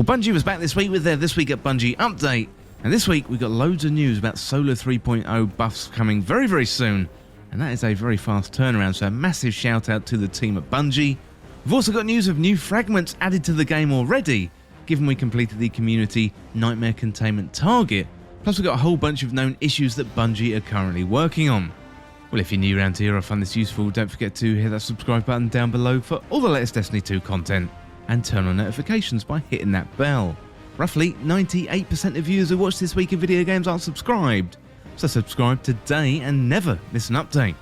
Bungie was back this week with their This Week at Bungie update, and this week we got loads of news about Solar 3.0 buffs coming very, very soon, and that is a very fast turnaround, so a massive shout out to the team at Bungie. We've also got news of new fragments added to the game already, given we completed the community Nightmare Containment target, plus we've got a whole bunch of known issues that Bungie are currently working on. Well, if you're new around here or find this useful, don't forget to hit that subscribe button down below for all the latest Destiny 2 content, and turn on notifications by hitting that bell. Roughly 98% of viewers who watch This Week in Video Games aren't subscribed, so subscribe today and never miss an update.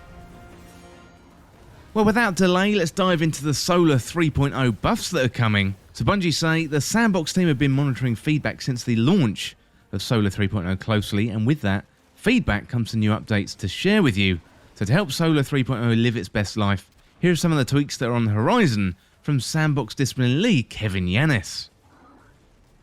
Well, without delay, let's dive into the Solar 3.0 buffs that are coming. So Bungie say the Sandbox team have been monitoring feedback since the launch of Solar 3.0 closely, and with that, feedback comes to new updates to share with you. So to help Solar 3.0 live its best life, here are some of the tweaks that are on the horizon from Sandbox Discipline lead Kevin Yanis.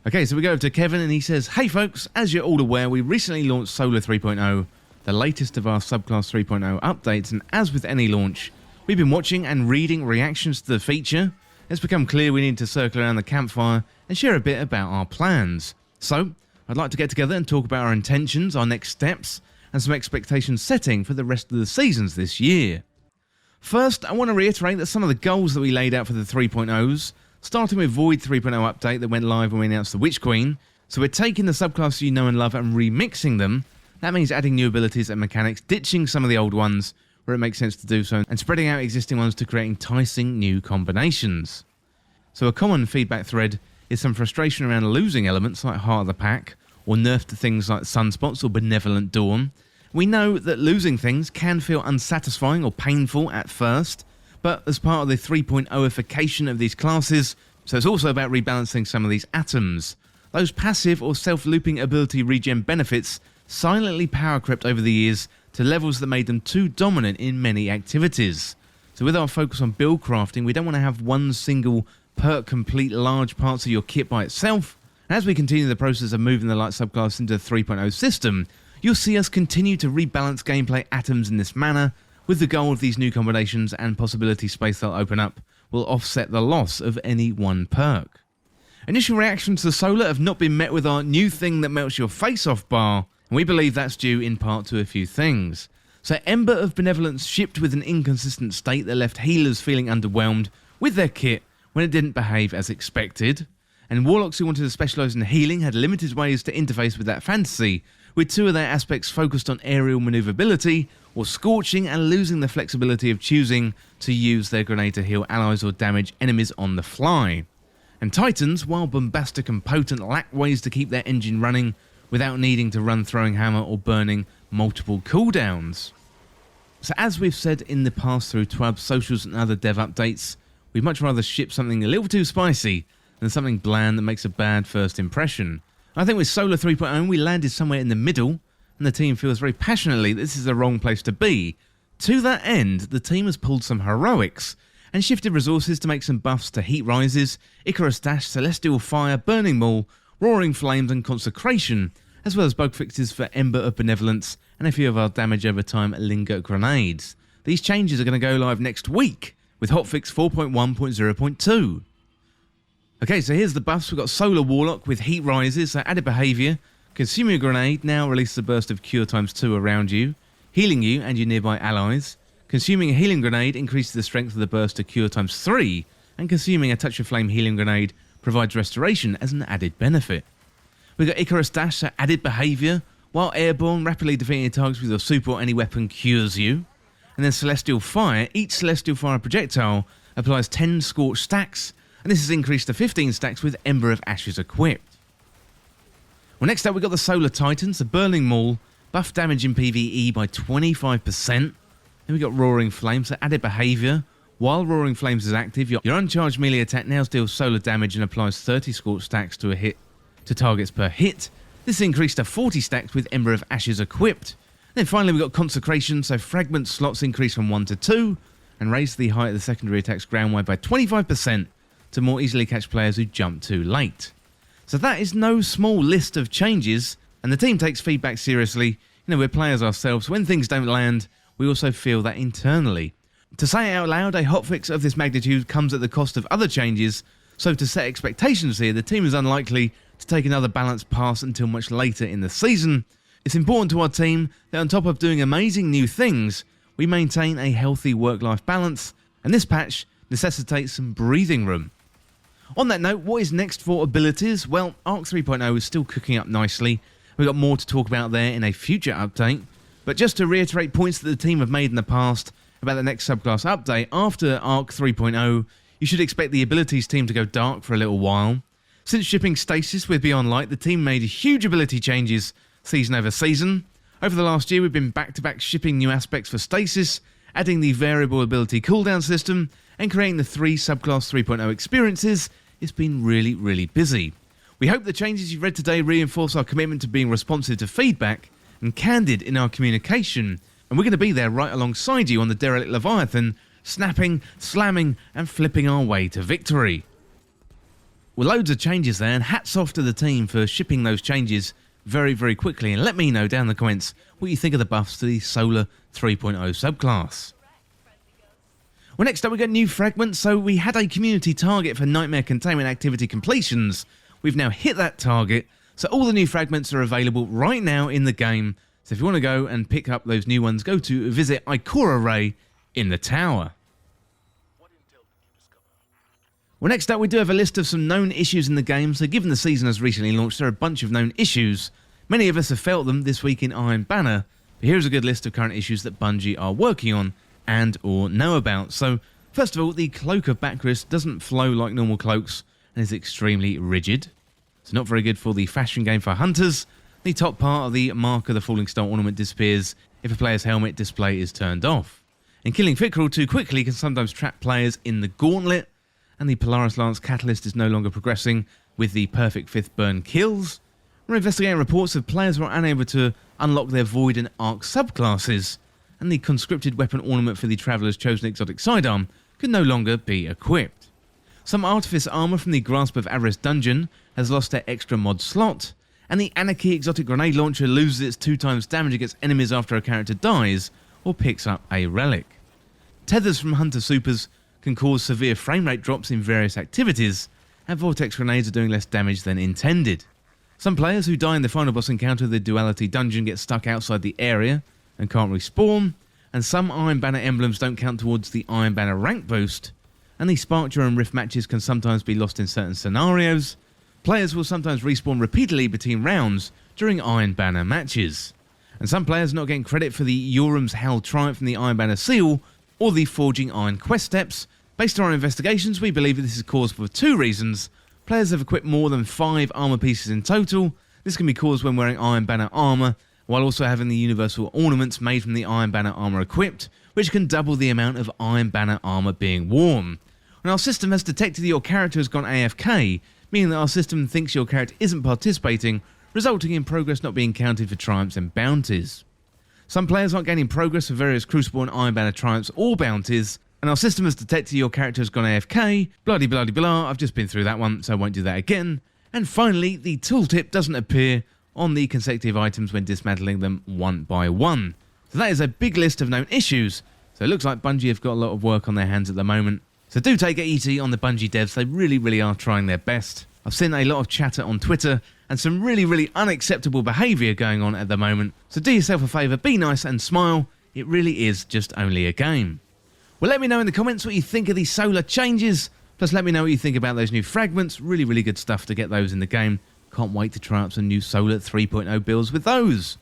Okay, so we go over to Kevin and he says, "Hey folks, as you're all aware, we recently launched Solar 3.0, the latest of our Subclass 3.0 updates, and as with any launch, we've been watching and reading reactions to the feature. It's become clear we need to circle around the campfire and share a bit about our plans. So, I'd like to get together and talk about our intentions, our next steps, and some expectations setting for the rest of the seasons this year. First, I want to reiterate that some of the goals that we laid out for the 3.0s, starting with Void 3.0 update that went live when we announced the Witch Queen, so we're taking the subclasses you know and love and remixing them. That means adding new abilities and mechanics, ditching some of the old ones where it makes sense to do so, and spreading out existing ones to create enticing new combinations. So a common feedback thread is some frustration around losing elements like Heart of the Pack, or nerf to things like Sunspots or Benevolent Dawn. We know that losing things can feel unsatisfying or painful at first, but as part of the 3.0ification of these classes, so it's also about rebalancing some of these atoms. Those passive or self-looping ability regen benefits silently power crept over the years to levels that made them too dominant in many activities. So with our focus on build crafting, we don't want to have one single perk complete large parts of your kit by itself. And as we continue the process of moving the light subclass into the 3.0 system, you'll see us continue to rebalance gameplay atoms in this manner, with the goal of these new combinations and possibility space they'll open up will offset the loss of any one perk. Initial reactions to Solar have not been met with our new thing that melts your face off bar, and we believe that's due in part to a few things. So Ember of Benevolence shipped with an inconsistent state that left healers feeling underwhelmed with their kit when it didn't behave as expected, and Warlocks who wanted to specialise in healing had limited ways to interface with that fantasy, with two of their aspects focused on aerial manoeuvrability or scorching and losing the flexibility of choosing to use their grenade to heal allies or damage enemies on the fly. And Titans, while bombastic and potent, lack ways to keep their engine running without needing to run Throwing Hammer or burning multiple cooldowns. So as we've said in the past through TWAB, socials and other dev updates, we'd much rather ship something a little too spicy than something bland that makes a bad first impression. I think with Solar 3.0 we landed somewhere in the middle, and the team feels very passionately that this is the wrong place to be. To that end, the team has pulled some heroics, and shifted resources to make some buffs to Heat Rises, Icarus Dash, Celestial Fire, Burning Maul, Roaring Flames and Consecration, as well as bug fixes for Ember of Benevolence and a few of our damage over time Linger grenades. These changes are going to go live next week, with hotfix 4.1.0.2. Okay, so here's the buffs. We've got Solar Warlock with Heat Rises, so added behaviour. Consuming a grenade now releases a burst of cure ×2 around you, healing you and your nearby allies. Consuming a healing grenade increases the strength of the burst to cure ×3, and consuming a Touch of Flame healing grenade provides restoration as an added benefit. We've got Icarus Dash, so added behaviour. While airborne, rapidly defeating targets with your super or any weapon cures you. And then Celestial Fire. Each Celestial Fire projectile applies 10 Scorch stacks, and this is increased to 15 stacks with Ember of Ashes equipped. Well, next up we've got the Solar Titans, the Burning Maul, buff damage in PvE by 25%. Then we've got Roaring Flames, so added behaviour. While Roaring Flames is active, your uncharged melee attack now deals solar damage and applies 30 Scorch stacks to targets per hit. This is increased to 40 stacks with Ember of Ashes equipped. Then finally we've got Consecration, so Fragment slots increase from 1 to 2, and raise the height of the secondary attacks ground-wide by 25%, to more easily catch players who jump too late. So that is no small list of changes, and the team takes feedback seriously. We're players ourselves. When things don't land, we also feel that internally. To say it out loud, a hotfix of this magnitude comes at the cost of other changes, So to set expectations here, the team is unlikely to take another balanced pass until much later in the season. It's important to our team that on top of doing amazing new things, we maintain a healthy work-life balance, and this patch necessitates some breathing room. On that note, what is next for abilities? Well, Arc 3.0 is still cooking up nicely. We've got more to talk about there in a future update. But just to reiterate points that the team have made in the past about the next subclass update, after Arc 3.0, you should expect the abilities team to go dark for a little while. Since shipping Stasis with Beyond Light, the team made huge ability changes season over season. Over the last year, we've been back-to-back shipping new aspects for Stasis, adding the variable ability cooldown system, and creating the 3 subclass 3.0 experiences. It's been really, really busy. We hope the changes you've read today reinforce our commitment to being responsive to feedback and candid in our communication, and we're going to be there right alongside you on the Derelict Leviathan, snapping, slamming, and flipping our way to victory. Well, loads of changes there, and hats off to the team for shipping those changes very, very quickly, and let me know down in the comments what you think of the buffs to the Solar 3.0 subclass. Well, next up we got new Fragments. So we had a community target for Nightmare Containment activity completions. We've now hit that target, so all the new Fragments are available right now in the game. So if you want to go and pick up those new ones, go to visit Icarus Dash in the tower. Well, next up we do have a list of some known issues in the game. So given the season has recently launched, there are a bunch of known issues. Many of us have felt them this week in Iron Banner, but here's a good list of current issues that Bungie are working on and or know about. So first of all, the Cloak of Bacchus doesn't flow like normal cloaks and is extremely rigid. It's not very good for the fashion game for hunters. The top part of the Mark of the Falling Star ornament disappears if a player's helmet display is turned off. And killing Fickrel too quickly can sometimes trap players in the gauntlet, and the Polaris Lance Catalyst is no longer progressing with the perfect 5th burn kills. We're investigating reports of players who are unable to unlock their Void and Arc subclasses, and the conscripted weapon ornament for the Traveller's Chosen Exotic Sidearm can no longer be equipped. Some Artifice armor from the Grasp of Avarice dungeon has lost their extra mod slot, and the Anarchy Exotic Grenade Launcher loses its 2x damage against enemies after a character dies or picks up a relic. Tethers from Hunter Supers can cause severe frame rate drops in various activities, and Vortex Grenades are doing less damage than intended. Some players who die in the final boss encounter of the Duality dungeon get stuck outside the area and can't respawn, and some Iron Banner emblems don't count towards the Iron Banner rank boost, and the Sparkjaw and Rift matches can sometimes be lost in certain scenarios. Players will sometimes respawn repeatedly between rounds during Iron Banner matches, and some players are not getting credit for the Yoram's Hell Triumph from the Iron Banner seal or the Forging Iron quest steps. Based on our investigations, we believe that this is caused for 2 reasons. Players have equipped more than 5 armor pieces in total. This can be caused when wearing Iron Banner armor, while also having the universal ornaments made from the Iron Banner armor equipped, which can double the amount of Iron Banner armor being worn. And our system has detected that your character has gone AFK, meaning that our system thinks your character isn't participating, resulting in progress not being counted for triumphs and bounties. Some players aren't gaining progress for various Crucible and Iron Banner triumphs or bounties, and our system has detected your character has gone AFK, bloody bloody blah, I've just been through that one, so I won't do that again. And finally, the tooltip doesn't appear on the consecutive items when dismantling them one by one. So that is a big list of known issues, so it looks like Bungie have got a lot of work on their hands at the moment. So do take it easy on the Bungie devs, they really are trying their best. I've seen a lot of chatter on Twitter, and some really unacceptable behaviour going on at the moment, so do yourself a favour, be nice and smile, it really is just only a game. Well, let me know in the comments what you think of these solar changes, plus let me know what you think about those new fragments, really good stuff to get those in the game. Can't wait to try out some new Solar 3.0 builds with those.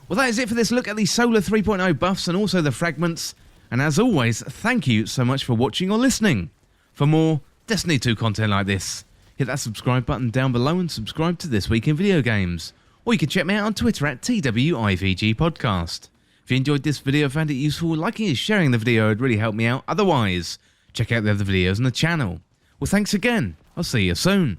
Well, that is it for this look at the Solar 3.0 buffs and also the fragments, and as always, thank you so much for watching or listening. For more Destiny 2 content like this, hit that subscribe button down below and subscribe to This Week in Video Games. Or you can check me out on Twitter at TWIVG Podcast. If you enjoyed this video, found it useful, liking and sharing the video would really help me out. Otherwise, check out the other videos on the channel. Well, thanks again. I'll see you soon.